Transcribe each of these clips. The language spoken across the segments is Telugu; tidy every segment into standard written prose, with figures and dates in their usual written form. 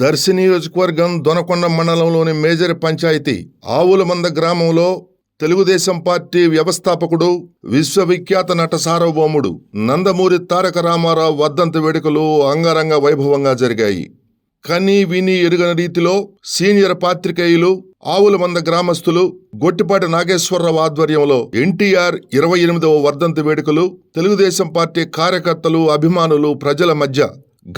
దర్శి నియోజకవర్గం దొనకొండ మండలంలోని మేజర్ పంచాయతీ ఆవులమంద గ్రామంలో తెలుగుదేశం పార్టీ వ్యవస్థాపకుడు విశ్వవిఖ్యాత నట సార్వభౌముడు నందమూరి తారక రామారావు వర్ధంతి వేడుకలు అంగరంగ వైభవంగా జరిగాయి. కనీ విని ఎరుగని రీతిలో సీనియర్ పాత్రికేయులు, ఆవులమంద గ్రామస్తులు, గొట్టిపాటి నాగేశ్వరరావు ఆధ్వర్యంలో ఎన్టీఆర్ 28వ వర్ధంతి వేడుకలు తెలుగుదేశం పార్టీ కార్యకర్తలు, అభిమానులు, ప్రజల మధ్య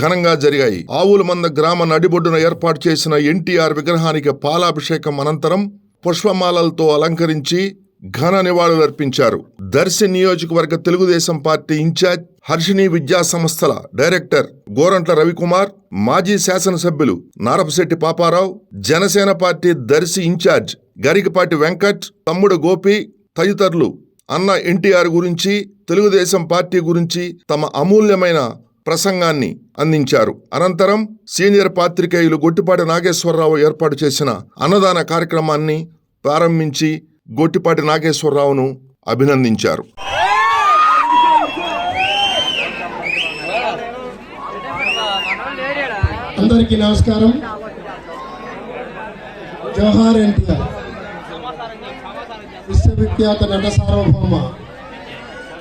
ఘనంగా జరిగాయి. ఆవులమంద గ్రామ నడిబొడ్డున ఏర్పాటు చేసిన ఎన్టీఆర్ విగ్రహానికి పాలాభిషేకం అనంతరం పుష్పమాలలతో అలంకరించి ఘన నివాళులర్పించారు. దర్శి నియోజకవర్గ తెలుగుదేశం పార్టీ ఇన్ఛార్జ్, హర్షిణి విద్యా సంస్థల డైరెక్టర్ గోరంట్ల రవికుమార్, మాజీ శాసనసభ్యులు నారపశెట్టి పాపారావు, జనసేన పార్టీ దర్శి ఇన్ఛార్జ్ గరికపాటి వెంకట్, తమ్ముడు గోపి తదితరులు అన్న ఎన్టీఆర్ గురించి, తెలుగుదేశం పార్టీ గురించి తమ అమూల్యమైన ప్రసంగాన్ని అందించారు. అనంతరం సీనియర్ పాత్రికేయులు గొట్టిపాటి నాగేశ్వరరావు ఏర్పాటు చేసిన అన్నదాన కార్యక్రమాన్ని ప్రారంభించి గొట్టిపాటి నాగేశ్వరరావును అభినందించారు. అందరికీ నమస్కారం. జోహార్ ఎన్టీఆర్. విశ్వవిఖ్యాత నట సార్వభౌమ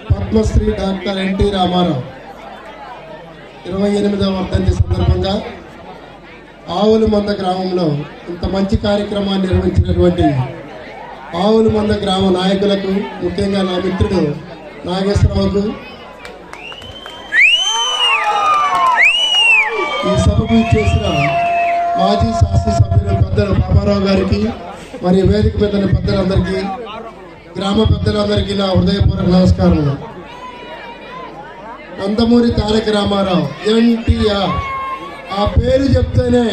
పద్మశ్రీ డాక్టర్ ఎన్టీ రామారావు 28వ వర్ధంతి సందర్భంగా ఆవులమంద గ్రామంలో ఇంత మంచి కార్యక్రమాన్ని నిర్వహించినటువంటి ఆవులమంద గ్రామ నాయకులకు, ముఖ్యంగా నా మిత్రుడు నాగేశ్వరరావుకు, ఈ సభకు చేసిన మాజీ శాసనసభ్యులు పెద్దలు పాపారావు గారికి, మరియు వేదిక పెద్దలందరికీ, గ్రామ పెద్దలందరికీ నా హృదయపూర్వక నమస్కారం. నందమూరి తారక రామారావు ఎన్టీఆర్, ఆ పేరు చెప్తేనే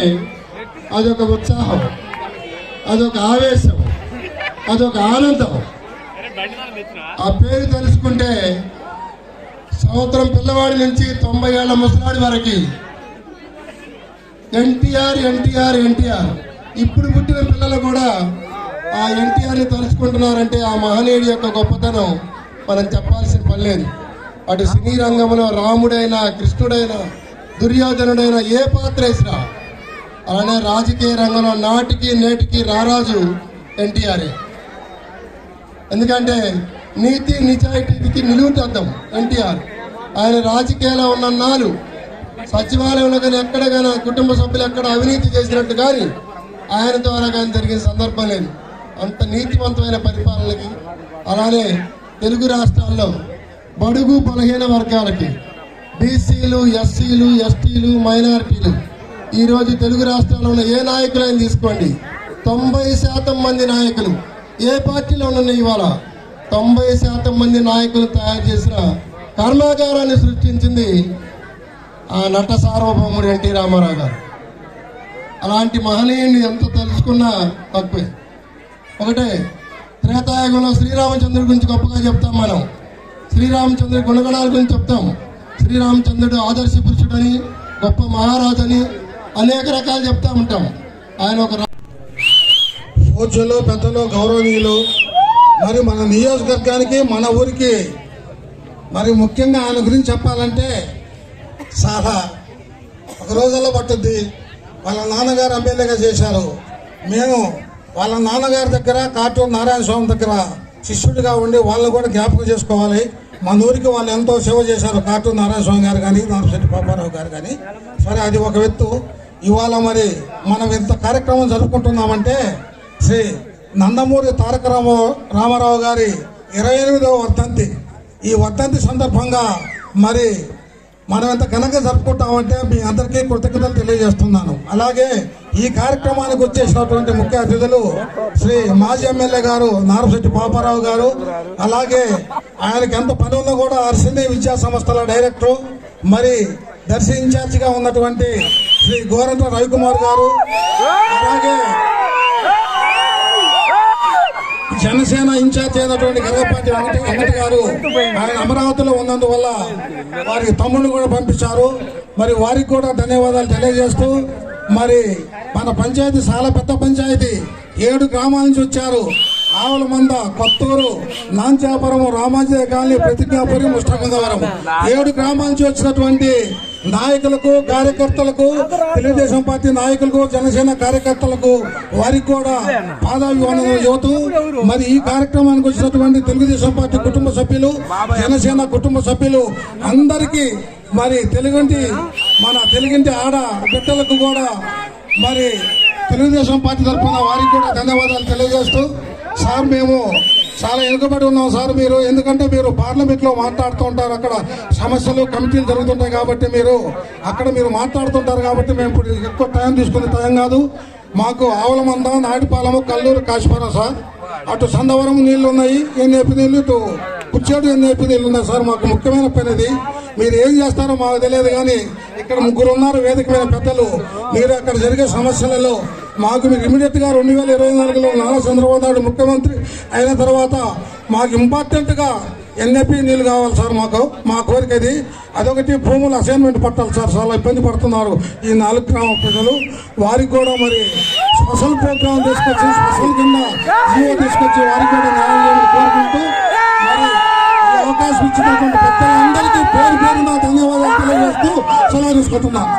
అదొక ఉత్సాహం, అదొక ఆవేశం, అదొక ఆనందం. ఆ పేరు తెలుసుకుంటే సంవత్సరం పిల్లవాడి నుంచి 90 ఏళ్ల ముసలాడి వరకు ఎన్టీఆర్ ఎన్టీఆర్ ఎన్టీఆర్. ఇప్పుడు పుట్టిన పిల్లలు కూడా ఆ ఎన్టీఆర్ని తలుచుకుంటున్నారంటే ఆ మహనీయుడి యొక్క గొప్పతనం మనం చెప్పాల్సిన పని లేదు. అటు సినీ రంగంలో రాముడైనా, కృష్ణుడైనా, దుర్యోధనుడైనా ఏ పాత్ర వేసినా, అలానే రాజకీయ రంగంలో నాటికి నేటికి రారాజు ఎన్టీఆర్ఏ. ఎందుకంటే నీతి నిజాయితీకి నిలువుటద్దం ఎన్టీఆర్. ఆయన రాజకీయాల్లో ఉన్న నాలు సచివాలయంలో కానీ ఎక్కడ కానీ కుటుంబ సభ్యులు ఎక్కడ అవినీతి చేసినట్టు కానీ ఆయన ద్వారా కానీ జరిగిన సందర్భం లేదు. అంత నీతివంతమైన పరిపాలనకి, అలానే తెలుగు రాష్ట్రాల్లో బడుగు బలహీన వర్గాలకి, బీసీలు, ఎస్సీలు, ఎస్టీలు, మైనారిటీలు, ఈరోజు తెలుగు రాష్ట్రాల్లో ఉన్న ఏ నాయకులైనా తీసుకోండి, 90% మంది నాయకులు ఏ పార్టీలో ఉన్న ఇవాళ 90% మంది నాయకులు తయారు చేసిన కర్మాగారాన్ని సృష్టించింది ఆ నట సార్వభౌముడు ఎన్టీ రామారావు గారు. అలాంటి మహనీయుని ఎంత తెలుసుకున్నా తక్కువే. ఒకటే, త్రేతాయుగంలో శ్రీరామచంద్రుడి గురించి గొప్పగా చెప్తాం మనం, శ్రీరామచంద్రుడి గుణగణాల గురించి చెప్తాం. శ్రీరామచంద్రుడు ఆదర్శ పురుషుడని, గొప్ప మహారాజు అని అనేక రకాలు చెప్తా ఉంటాం. ఆయన ఒక పూజ్యులు, పెద్దలు, గౌరవనీయులు, మరి మన నియోజకవర్గానికి, మన ఊరికి మరి ముఖ్యంగా ఆయన గురించి చెప్పాలంటే చాలా ఒక రోజుల్లో పట్టుద్ది. వాళ్ళ నాన్నగారు ఎమ్మెల్యేగా చేశారు. మేము వాళ్ళ నాన్నగారి దగ్గర కాటూరు నారాయణ స్వామి దగ్గర శిష్యుడిగా ఉండి వాళ్ళని కూడా జ్ఞాపకం చేసుకోవాలి. మన ఊరికి వాళ్ళు ఎంతో సేవ చేశారు, కాటూరు నారాయణ స్వామి గారు కానీ, నారపశెట్టి పాపారావు గారు కానీ. సరే, అది ఒక ఎత్తు. ఇవాళ మరి మనం ఇంత కార్యక్రమం జరుపుకుంటున్నామంటే శ్రీ నందమూరి తారక రామారావు గారి 28వ వర్ధంతి. ఈ వర్ధంతి సందర్భంగా మరి మనం ఎంత ఘనంగా జరుపుకుంటామంటే మీ అందరికీ కృతజ్ఞతలు తెలియజేస్తున్నాను. అలాగే ఈ కార్యక్రమానికి వచ్చేసినటువంటి ముఖ్య అతిథులు శ్రీ మాజీ ఎమ్మెల్యే గారు నారపశెట్టి పాపారావు గారు, అలాగే ఆయనకి ఎంత పని ఉన్నా కూడా హర్షిణి విద్యా సంస్థల డైరెక్టరు, మరి దర్శి ఇన్ఛార్జిగా ఉన్నటువంటి శ్రీ గోరంట్ల రవికుమార్ గారు, అలాగే జనసేన ఇన్ఛార్జ్ అయినటువంటి గరికపాటి వెంకట గారు, ఆయన అమరావతిలో ఉన్నందువల్ల వారికి తమ్ముళ్ళు కూడా పంపించారు. మరి వారికి కూడా ధన్యవాదాలు తెలియజేస్తూ, మరి మన పంచాయతీ చాలా పెద్ద పంచాయతీ, 7 గ్రామాల నుంచి వచ్చారు. ఆవులమంద, కొత్తూరు, నాంచాపురం, రామాంజయ కాలనీ, ప్రతిజ్ఞాపురి, ముష్టకందవరం 7 గ్రామాల నుంచి వచ్చినటువంటి నాయకులకు, కార్యకర్తలకు, తెలుగుదేశం పార్టీ నాయకులకు, జనసేన కార్యకర్తలకు వారికి కూడా పాదాభివందనం చెబుతూ మరి ఈ కార్యక్రమానికి వచ్చినటువంటి తెలుగుదేశం పార్టీ కుటుంబ సభ్యులు, జనసేన కుటుంబ సభ్యులు అందరికీ మరి మన తెలుగింటి ఆడ బిడ్డలకు కూడా మరి తెలుగుదేశం పార్టీ తరఫున వారికి కూడా ధన్యవాదాలు తెలియజేస్తూ, సార్ మేము చాలా వెనుకబడి ఉన్నాం సార్. ఎందుకంటే మీరు పార్లమెంట్లో మాట్లాడుతూ ఉంటారు, అక్కడ సమస్యలు కమిటీలు జరుగుతుంటాయి కాబట్టి మీరు మాట్లాడుతుంటారు కాబట్టి మేము ఇప్పుడు ఎక్కువ టైం తీసుకునే టైం కాదు. మాకు ఆవులమంద, నాయుడుపాలెము, కల్లూరు, కాశీపురం సార్. అటు సందవరం నీళ్లు ఉన్నాయి, ఎన్నేపి నీళ్లు, ఇటు కుర్చేడు ఎన్నేపి నీళ్లు ఉన్నాయి సార్. మాకు ముఖ్యమైన పని ఇది. మీరు ఏం చేస్తారో మాకు తెలియదు కానీ ఇక్కడ 3 ఉన్నారు వేదికమైన పెద్దలు. మీరు అక్కడ జరిగే సమస్యలలో మాకు మీరు ఇమీడియట్గా 2024లో నారా చంద్రబాబు నాయుడు ముఖ్యమంత్రి అయిన తర్వాత మాకు ఇంపార్టెంట్గా ఎన్ఏపీ నీళ్ళు కావాలి సార్. మా కోరిక ఇది. అదొకటి, భూముల అసైన్మెంట్ పట్టాలి సార్. చాలా ఇబ్బంది పడుతున్నారు ఈ 4 గ్రామ ప్రజలు. వారికి కూడా మరి స్పెషల్ ప్రోగ్రాం తీసుకొచ్చి, స్పెషల్ కింద జీవో తీసుకొచ్చి వారికి కూడా న్యాయం చేయాలని కోరుకుంటూ మరి ఈ అవకాశం ఇచ్చినటువంటి పెద్దలందరికీ పేరు పేరున ధన్యవాదాలు తెలియజేస్తూ సెలవు తీసుకుంటున్నాను.